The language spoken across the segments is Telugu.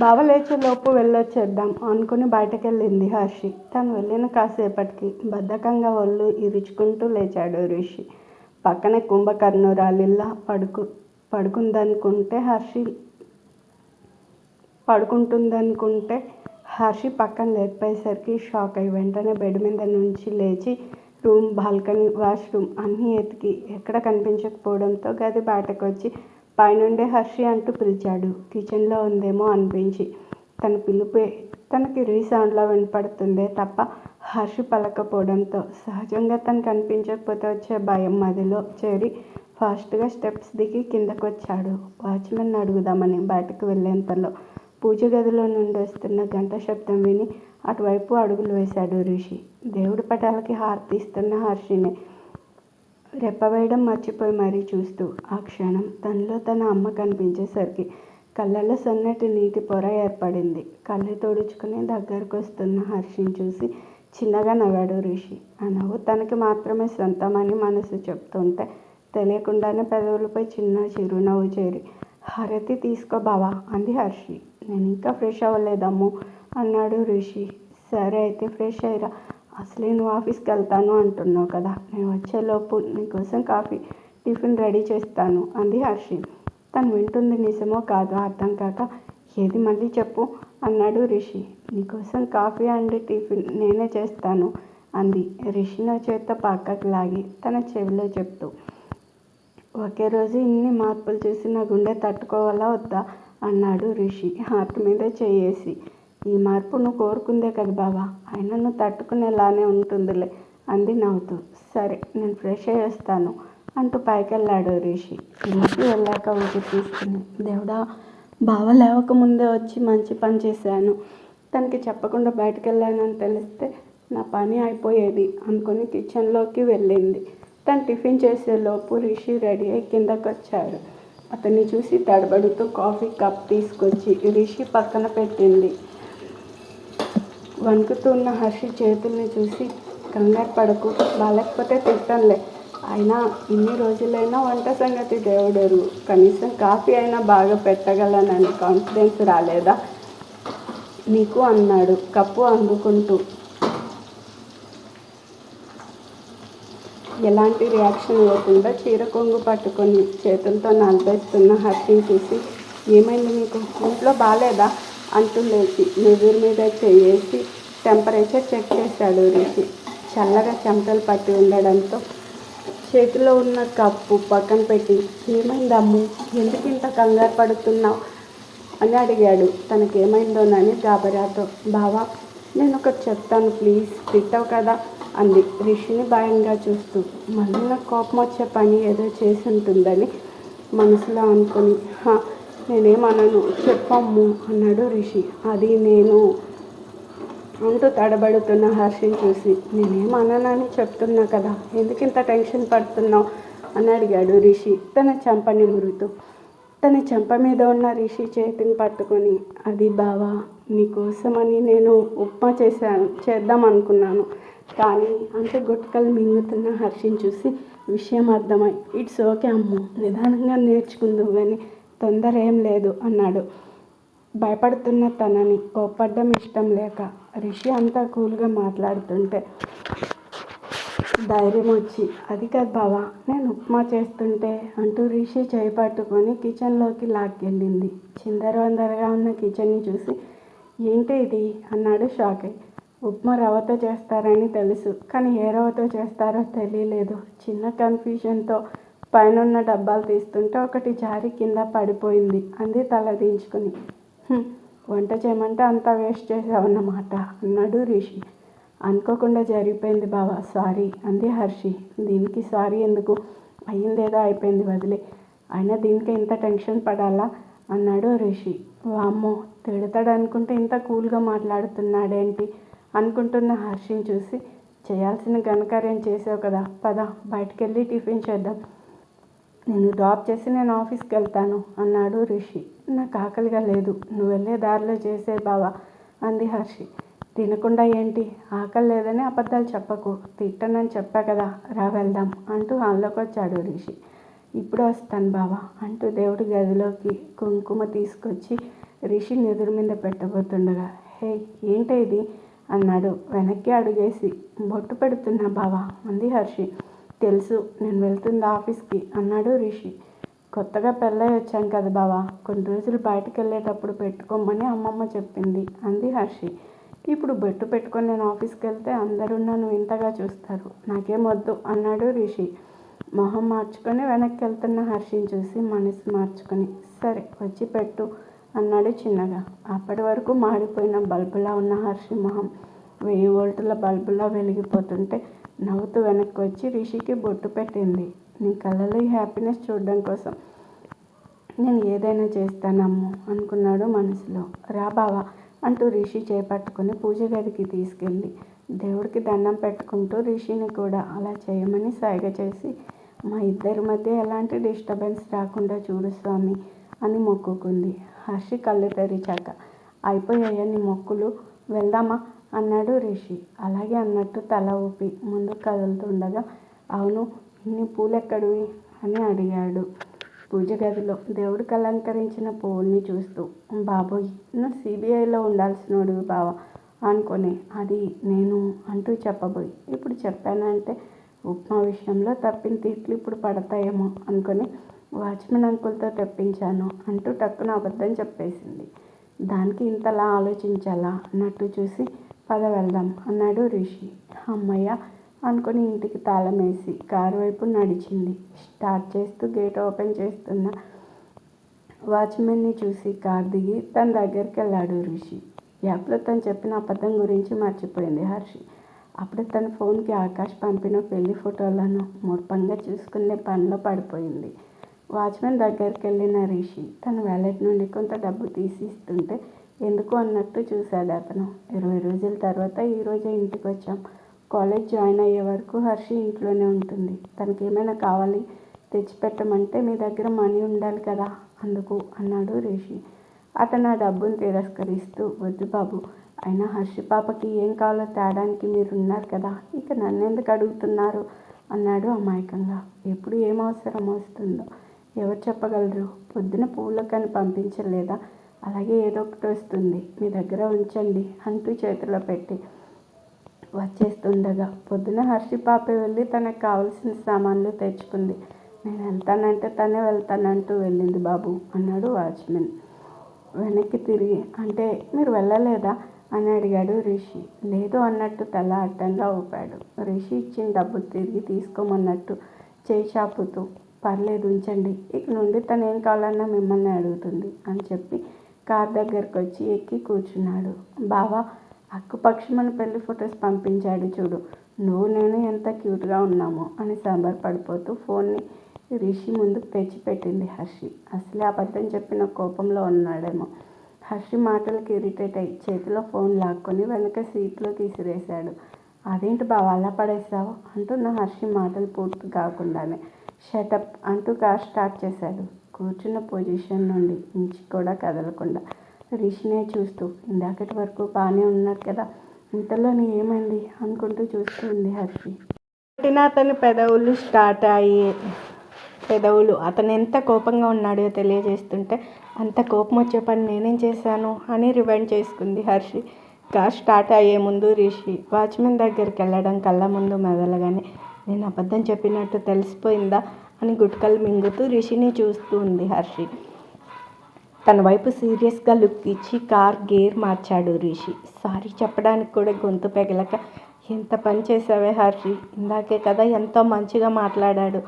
బావ లేచేలోపు వెళ్ళొచ్చేద్దాం అనుకుని బయటకెళ్ళింది హర్షి. తను వెళ్ళిన కాసేపటికి బద్ధకంగా ఒళ్ళు ఇరుచుకుంటూ లేచాడు రిషి. పక్కనే కుంభకర్ణురాలిలా పడుకుంటుందనుకుంటే హర్షి పక్కన లేకపోయేసరికి షాక్ అయి వెంటనే బెడ్ మీద నుంచి లేచి రూమ్, బాల్కనీ, వాష్రూమ్ అన్నీ ఎతికి ఎక్కడ కనిపించకపోవడంతో గది బయటకు వచ్చి పైనుండే హర్షి అంటూ పిలిచాడు. కిచెన్లో ఉందేమో అనిపించి. తన పిలుపే తనకి రీసౌండ్లో వినపడుతుందే తప్ప హర్షి పలకపోవడంతో సహజంగా తను కనిపించకపోతే వచ్చే భయం మదిలో చేరి ఫాస్ట్గా స్టెప్స్ దిగి కిందకు వచ్చాడు. వాచ్మెన్ అడుగుదామని బయటకు వెళ్ళేంతలో పూజ గదిలో నుండి వస్తున్న గంట శబ్దం విని అటువైపు అడుగులు వేశాడు రిషి. దేవుడి పటాలకి హారతి ఇస్తున్న హర్షిని రెప్పవేయడం మర్చిపోయి మరీ చూస్తూ ఆ క్షణం తనలో తన అమ్మ కనిపించేసరికి కళ్ళల్లో సన్నటి నీటి పొర ఏర్పడింది. కళ్ళు తుడుచుకుని దగ్గరకు వస్తున్న హర్షిని చూసి చిన్నగా నవ్వాడు రిషి. ఆ నవ్వు తనకి మాత్రమే సొంతమని మనసు చెప్తుంటే తెలియకుండానే పెదవులపై చిన్న చిరునవ్వు చేరి హారతి తీసుకో బావా అంది హర్షి. నేను ఇంకా ఫ్రెష్ అవ్వలేదమ్ము అన్నాడు రిషి. సరే అయితే ఫ్రెష్ అయ్యిరా. అసలే నువ్వు ఆఫీస్కి వెళ్తాను అంటున్నావు కదా, నేను వచ్చేలోపు నీకోసం కాఫీ, టిఫిన్ రెడీ చేస్తాను అంది హర్షి. తను వింటుంది నిజమో కాదో అర్థం కాక ఏది మళ్ళీ చెప్పు అన్నాడు రిషి. నీకోసం కాఫీ అండ్ టిఫిన్ నేనే చేస్తాను అంది రిషిని చేత్తో పక్కకు లాగి తన చెవిలో చెప్తూ. ఒకే రోజు ఇన్ని మార్పులు చూసి నా గుండె తట్టుకోవాలా వద్దా అన్నాడు రిషి హార్ట్ మీద చేయేసి. ఈ మార్పు నువ్వు కోరుకుందే కదా బావా, అయినా నువ్వు తట్టుకునేలానే ఉంటుందిలే అంది నవ్వుతూ. సరే నేను ఫ్రెష్ అయ్యి వస్తాను అంటూ పైకెళ్ళాడు రిషి. ఇంటికి వెళ్ళాక ఊపిరి తీసుకుని దేవుడా, బావ లేవకముందే వచ్చి మంచి పని చేశాను. తనకి చెప్పకుండా బయటకు వెళ్ళానని తెలిస్తే నా పని అయిపోయేది అనుకుని కిచెన్లోకి వెళ్ళింది. తను టిఫిన్ చేసేలోపు రిషి రెడీ అయి కిందకు వచ్చాడు. అతన్ని చూసి తడబడుతూ కాఫీ కప్ తీసుకొచ్చి రిషి పక్కన పెట్టింది. వణుకుతున్న హర్షి చేతుల్ని చూసి కంగారు పడకు, బాలేకపోతే తిట్టంలే, అయినా ఇన్ని రోజులైనా వంట సంగతి దేవుడెరుగు, కనీసం కాఫీ అయినా బాగా పెట్టగలనని కాన్ఫిడెన్స్ రాలేదా నీకు అన్నాడు కప్పు అందుకుంటూ. ఎలాంటి రియాక్షన్ ఇవ్వకుండా చీర కొంగు పట్టుకొని చేతులతో నలిపేస్తున్న హర్షిని చూసి ఏమైంది నీకు, ఇంట్లో బాలేదా అంటూ లేచి నుదురు మీద చేయేసి టెంపరేచర్ చెక్ చేశాడు రిషి. చల్లగా చెమటలు పట్టి ఉండడంతో చేతిలో ఉన్న కప్పు పక్కన పెట్టి ఏమైందమ్ము, ఎందుకు ఇంత కంగారు పడుతున్నావు అని అడిగాడు. తనకేమైందోనని గాబరాతో. బావా నేను ఒకటి చెప్తాను ప్లీజ్, తిట్టవు కదా అంది రిషిని భయంగా చూస్తూ. మళ్ళీ నాకు కోపం వచ్చే పని ఏదో చేసి ఉంటుందని మనసులో అనుకుని నేనేమనను చెప్పమ్ము అన్నాడు రిషి. అది నేను అంటూ తడబడుతున్న హర్షిని చూసి నేనేమననని చెప్తున్నా కదా, ఎందుకు ఇంత టెన్షన్ పడుతున్నావు అని అడిగాడు రిషి తన చెంప నిమురుతూ. తన చెంప మీద ఉన్న రిషి చేతిని పట్టుకొని అది బావా, నీకోసమని నేను ఉప్మా చేద్దాం అనుకున్నాను కానీ అంటూ గుట్కలు మింగుతున్న హర్షిని చూసి విషయం అర్థమై ఇట్స్ ఓకే అమ్ము, నిదానంగా నేర్చుకుందువు కానీ తొందర ఏం లేదు అన్నాడు. భయపడుతున్న తనని కోప్పడ్డం ఇష్టం లేక రిషి అంతా కూల్గా మాట్లాడుతుంటే ధైర్యం వచ్చి అది కాదు బావా, నేను ఉప్మా చేస్తుంటే అంటూ రిషి చేయి పట్టుకొని కిచెన్లోకి లాక్కెళ్ళింది. చిందరవందరగా ఉన్న కిచెన్ని చూసి ఏంటి ఇది అన్నాడు షాక్ అయి. ఉప్మా రవ్వతో చేస్తారని తెలుసు కానీ ఏ రవ్వతో చేస్తారో తెలియలేదు. చిన్న కన్ఫ్యూజన్తో పైనున్న డబ్బాలు తీస్తుంటే ఒకటి జారి కింద పడిపోయింది అంది తల దించుకుని. వంట చేయమంటే అంతా వేస్ట్ చేసావన్నమాట అన్నాడు రిషి. అనుకోకుండా జరిగిపోయింది బావా, సారీ అంది హర్షి. దీనికి సారీ ఎందుకు, అయ్యిందేదో అయిపోయింది వదిలే, అయినా దీనికి ఇంత టెన్షన్ పడాలా అన్నాడు రిషి. వామ్మో, తిడతాడనుకుంటే ఇంత కూల్గా మాట్లాడుతున్నాడేంటి అనుకుంటున్న హర్షిని చూసి చేయాల్సిన ఘనకార్యం చేసావు కదా, పద బయటకెళ్ళి టిఫిన్ చేద్దాం, నేను డ్రాప్ చేసి నేను ఆఫీస్కి వెళ్తాను అన్నాడు రిషి. నాకు ఆకలిగా లేదు, నువ్వు వెళ్ళే దారిలో చేసే బావా అంది హర్షి. తినకుండా ఏంటి, ఆకలి లేదని అబద్ధాలు చెప్పకు, తిట్టనని చెప్పా కదా, రా వెళ్దాం అంటూ హాల్లోకి వచ్చాడు రిషి. ఇప్పుడు వస్తాను బావా అంటూ దేవుడి గదిలోకి కుంకుమ తీసుకొచ్చి రిషిని ఎదురు మీద పెట్టబోతుండగా, హే ఏంటి ఇది అన్నాడు వెనక్కి అడుగేసి. బొట్టు పెడుతున్నా బావా అంది హర్షి. తెలుసు, నేను వెళ్తుంది ఆఫీస్కి అన్నాడు రిషి. కొత్తగా పెళ్ళై వచ్చాం కదా బావా, కొన్ని రోజులు బయటకు వెళ్ళేటప్పుడు పెట్టుకోమని అమ్మమ్మ చెప్పింది అంది హర్షి. ఇప్పుడు బొట్టు పెట్టుకొని నేను ఆఫీస్కి వెళ్తే అందరూ నన్ను వింతగా చూస్తారు, నాకేం వద్దు అన్నాడు రిషి. మొహం మార్చుకొని వెనక్కి వెళ్తున్న హర్షిని చూసి మనసు మార్చుకొని, సరే వచ్చి పెట్టు అన్నాడు చిన్నగా. అప్పటి వరకు మాడిపోయిన బల్బులా ఉన్న హర్షి మొహం 1000 వోల్టుల బల్బులా వెలిగిపోతుంటే నవ్వుతూ వెనక్కి వచ్చి రిషికి బొట్టు పెట్టింది. నీ కళ్ళలో ఈ హ్యాపీనెస్ చూడడం కోసం నేను ఏదైనా చేస్తానమ్ము అనుకున్నాడు మనసులో. రా బావా అంటూ రిషి చేపట్టుకుని పూజ గదికి తీసుకెళ్ళి దేవుడికి దండం పెట్టుకుంటూ రిషిని కూడా అలా చేయమని సైగ చేసి, మా ఇద్దరి మధ్య ఎలాంటి డిస్టర్బెన్స్ రాకుండా చూడు స్వామి అని మొక్కుకుంది. హర్షి కళ్ళు తెరిచాక, అయిపోయాయా నీ మొక్కులు, వెళ్దామా అన్నాడు రిషి. అలాగే అన్నట్టు తల ఊపి ముందుకు కదులుతుండగా, అవును ఇన్ని పూలెక్కడివి అని అడిగాడు. పూజ గదిలో దేవుడికి అలంకరించిన పువ్వుల్ని చూస్తూ, బాబోయ్ నువ్వు సిబిఐలో ఉండాల్సినోడివి బావా అనుకొని అది నేను అంటూ చెప్పబోయి, ఇప్పుడు చెప్పానంటే ఉప్మా విషయంలో తప్పిన తిట్లు ఇప్పుడు పడతాయేమో అనుకొని వాచ్మెన్ అంకుల్తో తెప్పించాను అంటూ టక్కున అబద్ధం చెప్పేసింది. దానికి ఇంతలా ఆలోచించాలా అన్నట్టు చూసి, పద వెళ్దాం అన్నాడు రిషి. అమ్మయ్య అనుకుని ఇంటికి తాళం వేసి కారు వైపు నడిచింది. స్టార్ట్ చేస్తూ గేట్ ఓపెన్ చేస్తున్న వాచ్మెన్ని చూసి కారు దిగి తన దగ్గరికి వెళ్ళాడు రిషి. యాప్లో తను చెప్పిన అబద్ధం గురించి మర్చిపోయింది హర్షి. అప్పుడు తన ఫోన్కి ఆకాష్ పంపిన పెళ్లి ఫోటోలను మూర్ఖంగా చూసుకునే పనిలో పడిపోయింది. వాచ్మెన్ దగ్గరికి వెళ్ళిన రిషి తన వ్యాలెట్ నుండి కొంత డబ్బు తీసి ఇస్తుంటే ఎందుకు అన్నట్టు చూశాడు అతను. 20 రోజుల తర్వాత ఈరోజే ఇంటికి వచ్చాం. కాలేజ్ జాయిన్ అయ్యే వరకు హర్షి ఇంట్లోనే ఉంటుంది. తనకి ఏమైనా కావాలి తెచ్చిపెట్టమంటే మీ దగ్గర మనీ ఉండాలి కదా అందుకు అన్నాడు రిషి. అతను ఆ డబ్బును తిరస్కరిస్తూ, వద్దు బాబు, అయినా హర్షి పాపకి ఏం కావాలో తేడానికి మీరున్నారు కదా, ఇక నన్నెందుకు అడుగుతున్నారు అన్నాడు అమాయకంగా. ఎప్పుడు ఏం అవసరం వస్తుందో ఎవరు చెప్పగలరు, పొద్దున పూలకని పంపించలేదా, అలాగే ఏదో ఒకటి వస్తుంది, మీ దగ్గర ఉంచండి అంటూ చేతిలో పెట్టి వచ్చేస్తుండగా పొద్దున హర్షి పాప వెళ్ళి తనకు కావాల్సిన సామాన్లు తెచ్చుకుంది. నేను వెళ్తానంటే తనే వెళ్తానంటూ వెళ్ళింది బాబు అన్నాడు వాచ్మెన్. వెనక్కి తిరిగి, అంటే మీరు వెళ్ళలేదా అని అడిగాడు రిషి. లేదు అన్నట్టు తల అడ్డంగా ఊపాడు. రిషి ఇచ్చిన డబ్బు తిరిగి తీసుకోమన్నట్టు చేయి చాపుతూ, పర్లేదు ఉంచండి, ఇక నుండి తను ఏం కావాలన్నా మిమ్మల్ని అడుగుతుంది అని చెప్పి కార్ దగ్గరకు వచ్చి ఎక్కి కూర్చున్నాడు. బావా అక్కుపక్షి మన పెళ్లి ఫొటోస్ పంపించాడు చూడు, నువ్వు నేను ఎంత క్యూట్గా ఉన్నామో అని సంబరపడిపోతూ ఫోన్ని రిషి ముందుకు తెచ్చిపెట్టింది హర్షి. అసలే అబద్ధం చెప్పిన కోపంలో ఉన్నాడేమో. హర్షి మాటలకి ఇరిటేట్ అయ్యి చేతిలో ఫోన్ లాక్కొని వెనక సీట్లోకి విసిరేశాడు. అదేంటి బావ అలా పడేసావు అంటున్న హర్షి మాటలు పూర్తి కాకుండానే షటప్ అంటూ కార్ స్టార్ట్ చేశాడు. కూర్చున్న పొజిషన్ నుండి ఇంచి కూడా కదలకుండా రిషినే చూస్తూ, ఇందాకటి వరకు బాగానే ఉన్నారు కదా, ఇంతలోనే ఏమైంది అనుకుంటూ చూస్తూ ఉంది హర్షి. అతని పెదవులు అతను ఎంత కోపంగా ఉన్నాడో తెలియజేస్తుంటే, అంత కోపం వచ్చే పని నేనేం చేశాను అని రివైండ్ చేసుకుంది హర్షి. కార్ స్టార్ట్ అయ్యే ముందు రిషి వాచ్మెన్ దగ్గరికి వెళ్ళడం కళ్ళ ముందు మెదలగానే, నేను అబద్ధం చెప్పినట్టు తెలిసిపోయిందా అని గుట్కలు మింగుతూ రిషిని చూస్తూ ఉంది హర్షి. తన వైపు సీరియస్గా లుక్ ఇచ్చి కార్ గేర్ మార్చాడు రిషి. సారీ చెప్పడానికి కూడా గొంతు పెగలక, ఎంత పని చేసావే హర్షి, ఇందాకే కదా ఎంతో మంచిగా మాట్లాడాడు,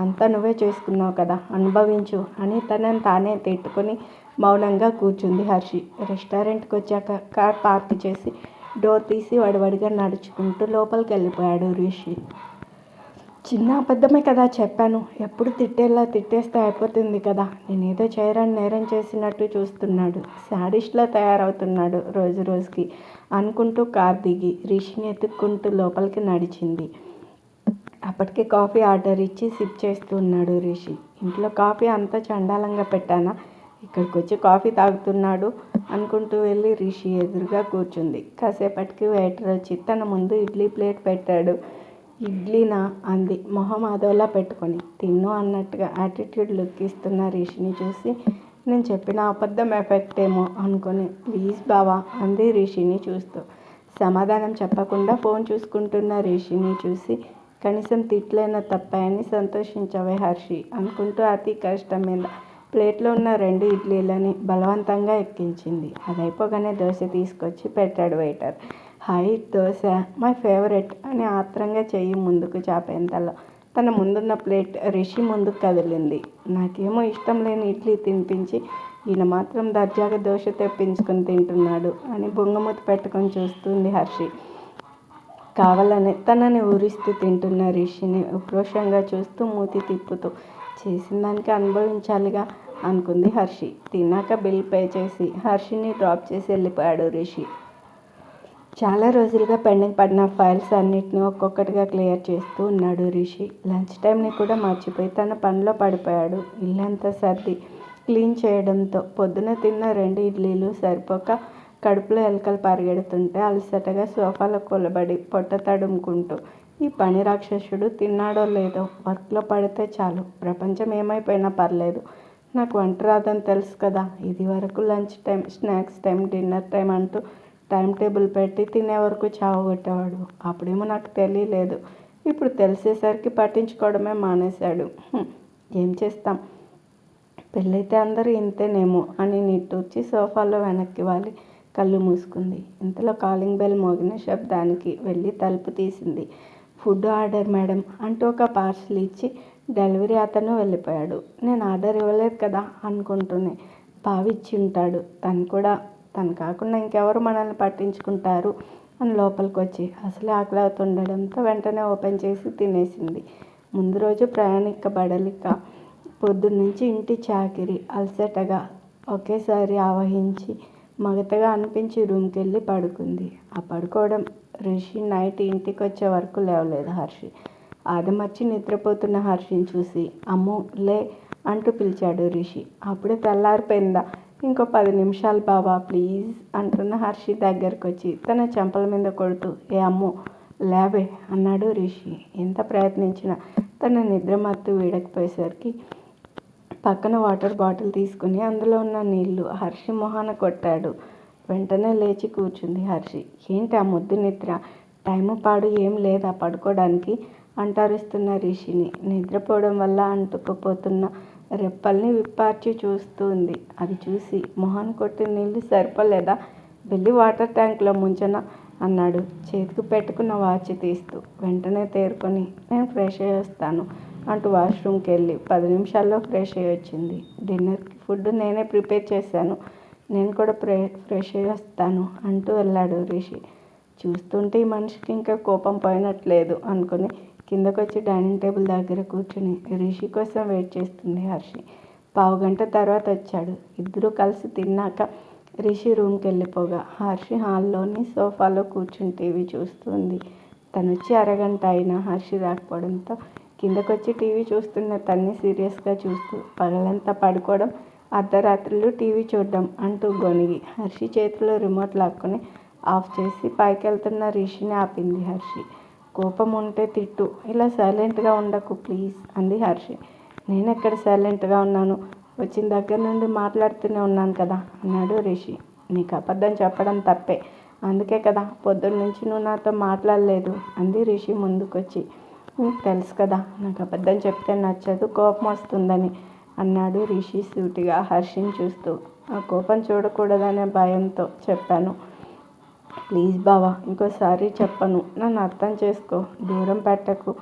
అంతా నువ్వే చేసుకున్నావు కదా, అనుభవించు అని తనని తానే తిట్టుకొని మౌనంగా కూర్చుంది హర్షి. రెస్టారెంట్కి వచ్చాక కార్ పార్క్ చేసి డోర్ తీసి వడివడిగా నడుచుకుంటూ లోపలికి వెళ్ళిపోయాడు రిషి. చిన్న అబద్ధమే కదా చెప్పాను, ఎప్పుడు తిట్టేలా తిట్టేస్తే అయిపోతుంది కదా, నేనేదో చేయరాని నేరం చేసినట్టు చూస్తున్నాడు, శాడిస్ట్లా తయారవుతున్నాడు రోజు రోజుకి అనుకుంటూ కార్ దిగి రిషిని ఎత్తుక్కుంటూ లోపలికి నడిచింది. అప్పటికే కాఫీ ఆర్డర్ ఇచ్చి సిప్ చేస్తూ ఉన్నాడు రిషి. ఇంట్లో కాఫీ అంతా చండాలంగా పెట్టానా, ఇక్కడికి వచ్చి కాఫీ తాగుతున్నాడు అనుకుంటూ వెళ్ళి రిషి ఎదురుగా కూర్చుంది. కాసేపటికి వెయిటర్ వచ్చి తన ముందు ఇడ్లీ ప్లేట్ పెట్టాడు. ఇడ్లీనా అంది మొహం అదోలా పెట్టుకొని. తిన్ను అన్నట్టుగా యాటిట్యూడ్ లుక్ ఇస్తున్న రిషిని చూసి, నేను చెప్పిన అబద్ధం ఎఫెక్ట్ ఏమో అనుకొని. ప్లీజ్ బావా అంది రిషిని చూస్తూ. సమాధానం చెప్పకుండా ఫోన్ చూసుకుంటున్న రిషిని చూసి కనీసం తిట్లైనా తప్పాయని సంతోషించవే హర్షి అనుకుంటూ అతి కష్టం మీద ప్లేట్లో ఉన్న 2 ఇడ్లీలని బలవంతంగా ఎక్కించింది. అది అయిపోగానే దోశ తీసుకొచ్చి పెట్టాడు waiter. Hi dosa my favourite అని ఆత్రంగా చెయ్యి ముందుకు చాపేంతలో తన ముందున్న ప్లేట్ రిషి ముందుకు కదిలింది. నాకేమో ఇష్టం లేని ఇడ్లీ తినిపించి ఈయన మాత్రం దర్జాగా దోశ తెప్పించుకొని తింటున్నాడు అని బొంగమూతి పెట్టుకొని చూస్తుంది హర్షి. కావాలని తనని ఊరిస్తూ తింటున్న రిషిని ఉక్రోషంగా చూస్తూ మూతి తిప్పుతూ చేసిన దానికి అనుభవించాలిగా అనుకుంది హర్షి. తిన్నాక బిల్ పే చేసి హర్షిని డ్రాప్ చేసి వెళ్ళిపోయాడు రిషి. చాలా రోజులుగా పెండింగ్ పడిన ఫైల్స్ అన్నిటిని ఒక్కొక్కటిగా క్లియర్ చేస్తూ ఉన్నాడు రిషి. లంచ్ టైంని కూడా మర్చిపోయి తన పనిలో పడిపోయాడు. ఇల్లంతా సర్ది క్లీన్ చేయడంతో పొద్దున తిన్న 2 ఇడ్లీలు సరిపోక కడుపులో ఎలకలు పరిగెడుతుంటే అలసటగా సోఫాలో కూలబడి పొట్ట తడుముకుంటూ ఈ పని రాక్షసుడు తిన్నాడో లేదో వర్క్లో పడితే చాలు, ప్రపంచం ఏమైపోయినా పర్లేదు, నాకు వంట రాదని తెలుసు కదా, ఇది వరకు lunch time, snacks time, dinner time అంటూ టైం టేబుల్ పెట్టి తినే వరకు చావగొట్టేవాడు. అప్పుడేమో నాకు తెలియలేదు, ఇప్పుడు తెలిసేసరికి పట్టించుకోవడమే మానేశాడు. ఏం చేస్తాం, పెళ్ళైతే అందరూ ఇంతేనేమో అని నిట్టూర్చి సోఫాలో వెనక్కి వాలి కళ్ళు మూసుకుంది. ఇంతలో కాలింగ్ బెల్ మోగిన శబ్దానికి వెళ్ళి తలుపు తీసింది. ఫుడ్ ఆర్డర్ మేడం అంటూ ఒక పార్సల్ ఇచ్చి డెలివరీ అతను వెళ్ళిపోయాడు. నేను ఆర్డర్ ఇవ్వలేదు కదా అనుకుంటూనే భావించి ఉంటాడు. తను కాకుండా ఇంకెవరు మనల్ని పట్టించుకుంటారు అని లోపలికి వచ్చి అసలే ఆకలి అవుతుండడంతో వెంటనే ఓపెన్ చేసి తినేసింది. ముందు రోజు ప్రయాణిక బడలిక, పొద్దున్నుంచి ఇంటి చాకిరి అలసటగా ఒకేసారి ఆవహించి మగతగా అనిపించి రూమ్కి వెళ్ళి పడుకుంది. ఆ పడుకోవడం రిషి నైట్ ఇంటికి వచ్చే వరకు లేవలేదు హర్షి. ఆదమర్చి నిద్రపోతున్న హర్షిని చూసి అమ్మో లే అంటూ పిలిచాడు రిషి. అప్పుడే తెల్లారిపోయిందా, ఇంకో 10 నిమిషాలు బావా ప్లీజ్ అంటున్న హర్షి దగ్గరకు వచ్చి తన చెంపల మీద కొడుతూ ఏ అమ్మో లేవే అన్నాడు రిషి. ఎంత ప్రయత్నించినా తన నిద్ర మత్తు వీడకపోయేసరికి పక్కన వాటర్ బాటిల్ తీసుకుని అందులో ఉన్న నీళ్లు హర్షి మొహాన కొట్టాడు. వెంటనే లేచి కూర్చుంది హర్షి. ఏంటి ఆ ముద్దు నిద్ర, టైము పాడు ఏం లేదా పడుకోవడానికి అంటారుస్తున్న రిషిని. నిద్రపోవడం వల్ల అంటుకుపోతున్న రెప్పల్ని విప్పార్చి చూస్తుంది. అది చూసి మొహాన కొట్టిన నీళ్లు సరిపోలేదా, వెళ్ళి వాటర్ ట్యాంక్లో ముంచనా అన్నాడు చేతికి పెట్టుకున్న వాచ్ తీస్తూ. వెంటనే తేరుకొని నేను ఫ్రెష్ అయ్యి వస్తాను అంటూ వాష్రూమ్కి వెళ్ళి 10 నిమిషాల్లో ఫ్రెష్ అయ్యి వచ్చింది. డిన్నర్కి ఫుడ్ నేనే ప్రిపేర్ చేశాను, నేను కూడా ఫ్రెష్ అయ్యి వస్తాను అంటూ వెళ్ళాడు రిషి. చూస్తుంటే ఈ మనిషికి ఇంకా కోపం పోయినట్లేదు అనుకుని కిందకొచ్చి డైనింగ్ టేబుల్ దగ్గర కూర్చుని రిషి కోసం వెయిట్ చేస్తుంది హర్షి. 15 గంట తర్వాత వచ్చాడు. ఇద్దరూ కలిసి తిన్నాక రిషి రూమ్కి వెళ్ళిపోగా హర్షి హాల్లోని సోఫాలో కూర్చుని టీవీ చూస్తుంది. తను వచ్చి అరగంట అయినా హర్షి రాకపోవడంతో కిందకొచ్చి టీవీ చూస్తున్న తన్ని సీరియస్గా చూస్తూ పగలంతా పడుకోవడం, అర్ధరాత్రులు టీవీ చూడడం అంటూ గొనిగి హర్షి చేతిలో రిమోట్ లాక్కొని ఆఫ్ చేసి పైకి వెళ్తున్న రిషిని ఆపింది హర్షి. కోపం ఉంటే తిట్టు, ఇలా సైలెంట్గా ఉండకు ప్లీజ్ అంది హర్షి. నేనెక్కడ సైలెంట్గా ఉన్నాను, వచ్చిన దగ్గర నుండి మాట్లాడుతూనే ఉన్నాను కదా అన్నాడు రిషి. నీకు అబద్ధం చెప్పడం తప్పే, అందుకే కదా పొద్దున్న నుంచి నువ్వు నాతో మాట్లాడలేదు అంది రిషి ముందుకొచ్చి. నీకు తెలుసు కదా నాకు అబద్ధం చెప్తే నచ్చదు, కోపం వస్తుందని అన్నాడు రిషి సూటిగా హర్షిని చూస్తూ. ఆ కోపం చూడకూడదనే భయంతో చెప్పాను. ప్లీజ్ బావా ఇంకోసారి చెప్పను, నన్ను అర్థం చేసుకో, దూరం పెట్టకు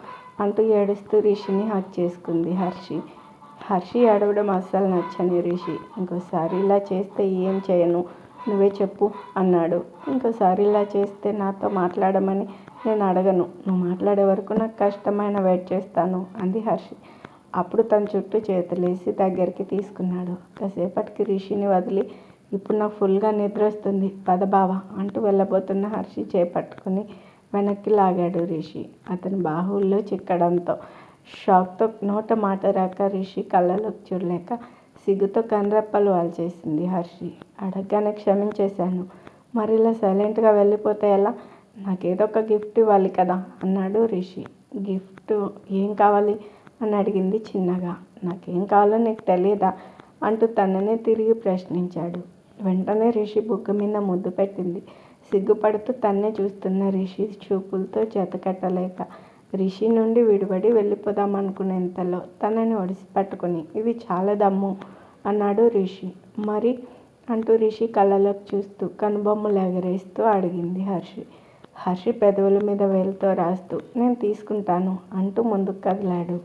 అంటూ ఏడుస్తూ రిషిని హక్ చేసుకుంది హర్షి ఏడవడం అస్సలు నచ్చని రిషి ఇంకోసారి ఇలా చేస్తే ఏం చేయను నువ్వే చెప్పు అన్నాడు. ఇంకోసారి ఇలా చేస్తే నాతో మాట్లాడమని నేను అడగను, నువ్వు మాట్లాడే వరకు నాకు కష్టమైన వెయిట్ చేస్తాను అంది హర్షి. అప్పుడు తన చుట్టూ చేతులేసి దగ్గరికి తీసుకున్నాడు. కాసేపటికి రిషిని వదిలి ఇప్పుడు నాకు ఫుల్గా నిద్ర వస్తుంది, పద బావా అంటూ వెళ్ళబోతున్న హర్షి చేపట్టుకుని వెనక్కి లాగాడు రిషి. అతని బాహువుల్లో చిక్కడంతో షాక్తో నోట మాట రాక రిషి కళ్ళలోకి చూడలేక సిగ్గుతో కనురెప్పలు వాల్చేసింది హర్షి. అడగగానే క్షమించేశాను, మరి ఇలా సైలెంట్గా వెళ్ళిపోతే ఎలా, నాకేదో ఒక గిఫ్ట్ ఇవ్వాలి కదా అన్నాడు రిషి. గిఫ్ట్ ఏం కావాలి అని అడిగింది చిన్నగా. నాకేం కావాలో నీకు తెలియదా అంటూ తననే తిరిగి ప్రశ్నించాడు. వెంటనే రిషి బుగ్గ మీద ముద్దు పెట్టింది. సిగ్గుపడుతూ తన్నే చూస్తున్న రిషి చూపులతో జతకట్టలేక రిషి నుండి విడిపడి వెళ్ళిపోదామనుకునేంతలో తనని ఒడిసి పట్టుకుని ఇది చాలా దమ్ము అన్నాడు రిషి. మరి అంటూ రిషి కళ్ళలోకి చూస్తూ కనుబొమ్మలు ఎగరేస్తూ అడిగింది హర్షి. హర్షి పెదవుల మీద వేలుతో రాస్తూ నేను తీసుకుంటాను అంటూ ముందుకు కదిలాడు.